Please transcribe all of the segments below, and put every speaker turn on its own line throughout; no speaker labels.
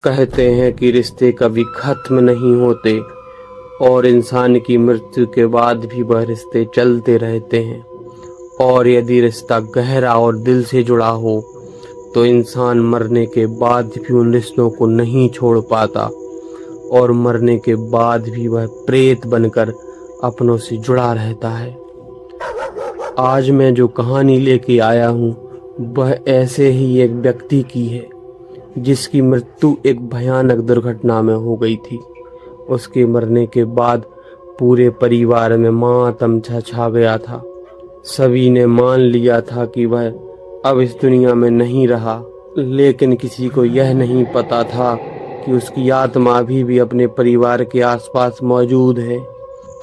कहते हैं कि रिश्ते कभी खत्म नहीं होते और इंसान की मृत्यु के बाद भी वह रिश्ते चलते रहते हैं। और यदि रिश्ता गहरा और दिल से जुड़ा हो तो इंसान मरने के बाद भी उन रिश्तों को नहीं छोड़ पाता और मरने के बाद भी वह प्रेत बनकर अपनों से जुड़ा रहता है। आज मैं जो कहानी लेके आया हूँ वह ऐसे ही एक व्यक्ति की है जिसकी मृत्यु एक भयानक दुर्घटना में हो गई थी। उसके मरने के बाद पूरे परिवार में मातम छा गया था। सभी ने मान लिया था कि वह अब इस दुनिया में नहीं रहा, लेकिन किसी को यह नहीं पता था कि उसकी आत्मा अभी भी अपने परिवार के आसपास मौजूद है।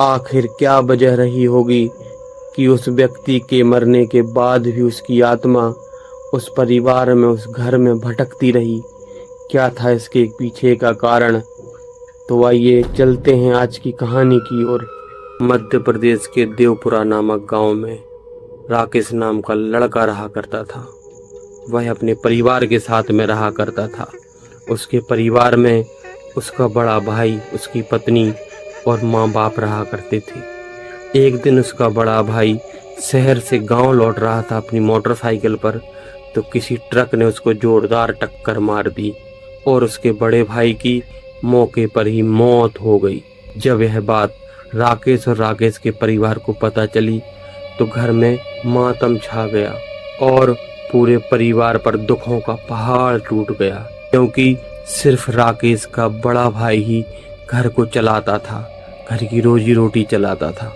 आखिर क्या वजह रही होगी कि उस व्यक्ति के मरने के बाद भी उसकी आत्मा उस परिवार में, उस घर में भटकती रही? क्या था इसके पीछे का कारण? तो आइए चलते हैं आज की कहानी की ओर। मध्य प्रदेश के देवपुरा नामक गांव में राकेश नाम का लड़का रहा करता था। वह अपने परिवार के साथ में रहा करता था। उसके परिवार में उसका बड़ा भाई, उसकी पत्नी और माँ बाप रहा करते थे। एक दिन उसका बड़ा भाई शहर से गांव लौट रहा था अपनी मोटरसाइकिल पर, तो किसी ट्रक ने उसको जोरदार टक्कर मार दी और उसके बड़े भाई की मौके पर ही मौत हो गई। जब यह बात राकेश और राकेश के परिवार को पता चली तो घर में मातम छा गया और पूरे परिवार पर दुखों का पहाड़ टूट गया, क्योंकि सिर्फ राकेश का बड़ा भाई ही घर को चलाता था, घर की रोजी रोटी चलाता था।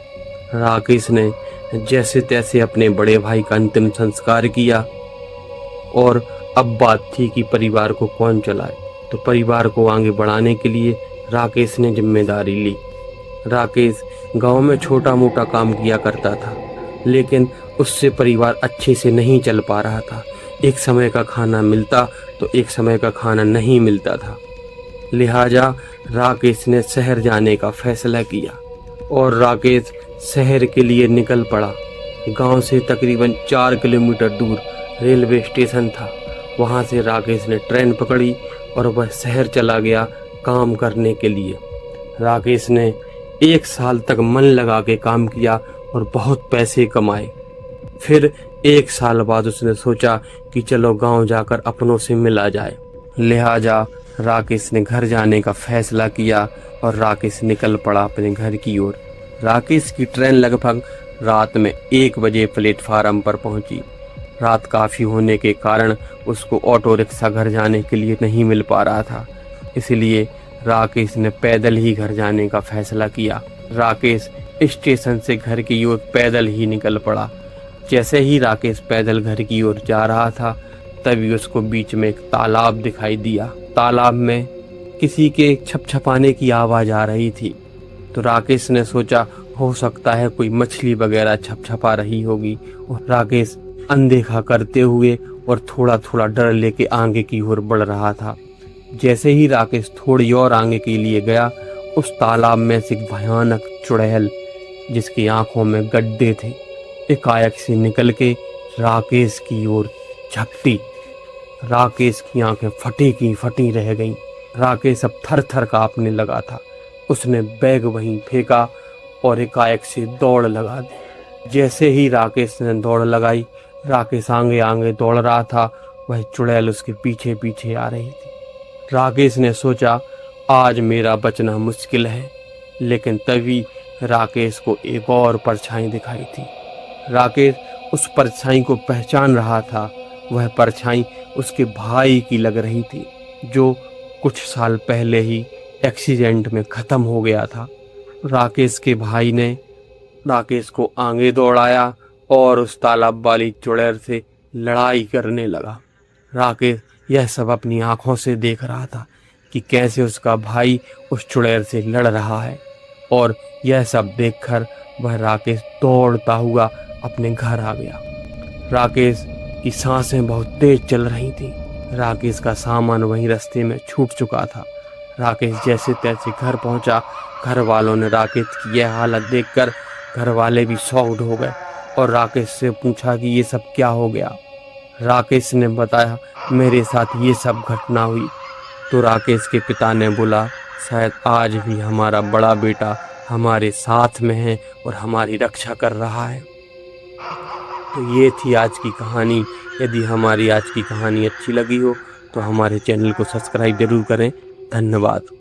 राकेश ने जैसे तैसे अपने बड़े भाई का अंतिम संस्कार किया और अब बात थी कि परिवार को कौन चलाए। तो परिवार को आगे बढ़ाने के लिए राकेश ने जिम्मेदारी ली। राकेश गांव में छोटा मोटा काम किया करता था, लेकिन उससे परिवार अच्छे से नहीं चल पा रहा था। एक समय का खाना मिलता तो एक समय का खाना नहीं मिलता था। लिहाजा राकेश ने शहर जाने का फैसला किया और राकेश शहर के लिए निकल पड़ा। गांव से तकरीबन 4 किलोमीटर दूर रेलवे स्टेशन था। वहां से राकेश ने ट्रेन पकड़ी और वह शहर चला गया काम करने के लिए। राकेश ने 1 साल तक मन लगा के काम किया और बहुत पैसे कमाए। फिर 1 साल बाद उसने सोचा कि चलो गांव जाकर अपनों से मिला जाए। लिहाजा राकेश ने घर जाने का फैसला किया और राकेश निकल पड़ा अपने घर की ओर। राकेश की ट्रेन लगभग रात में 1 बजे प्लेटफार्म पर पहुंची। रात काफ़ी होने के कारण उसको ऑटो रिक्शा घर जाने के लिए नहीं मिल पा रहा था, इसलिए राकेश ने पैदल ही घर जाने का फैसला किया। राकेश स्टेशन से घर की ओर पैदल ही निकल पड़ा। जैसे ही राकेश पैदल घर की ओर जा रहा था तभी उसको बीच में एक तालाब दिखाई दिया। तालाब में किसी के छपछपाने की आवाज़ आ रही थी, तो राकेश ने सोचा हो सकता है कोई मछली वगैरह छपछपा रही होगी। और राकेश अनदेखा करते हुए और थोड़ा थोड़ा डर लेके आगे की ओर बढ़ रहा था। जैसे ही राकेश थोड़ी और आगे के लिए गया, उस तालाब में से एक भयानक चुड़ैल, जिसकी आंखों में गड्ढे थे, एकाएक से निकल के राकेश की ओर झपटी। राकेश की आंखें फटी की फटी रह गईं। राकेश अब थर थर कांपने लगा था। उसने बैग वहीं फेंका और एकाएक से दौड़ लगा दी। जैसे ही राकेश ने दौड़ लगाई, राकेश आगे आगे दौड़ रहा था, वह चुड़ैल उसके पीछे पीछे आ रही थी। राकेश ने सोचा आज मेरा बचना मुश्किल है, लेकिन तभी राकेश को एक और परछाई दिखाई थी। राकेश उस परछाई को पहचान रहा था। वह परछाई उसके भाई की लग रही थी, जो कुछ साल पहले ही एक्सीडेंट में ख़त्म हो गया था। राकेश के भाई ने राकेश को आगे दौड़ाया और उस तालाब वाली चुड़ैल से लड़ाई करने लगा। राकेश यह सब अपनी आंखों से देख रहा था कि कैसे उसका भाई उस चुड़ैल से लड़ रहा है, और यह सब देखकर वह राकेश दौड़ता हुआ अपने घर आ गया। राकेश की सांसें बहुत तेज चल रही थीं। राकेश का सामान वहीं रास्ते में छूट चुका था। राकेश जैसे तैसे घर पहुंचा। घर वालों ने राकेश की यह हालत देखकर घर वाले भी शॉक्ड हो गए और राकेश से पूछा कि ये सब क्या हो गया। राकेश ने बताया मेरे साथ ये सब घटना हुई। तो राकेश के पिता ने बोला शायद आज भी हमारा बड़ा बेटा हमारे साथ में है और हमारी रक्षा कर रहा है। तो ये थी आज की कहानी। यदि हमारी आज की कहानी अच्छी लगी हो तो हमारे चैनल को सब्सक्राइब जरूर करें। धन्यवाद।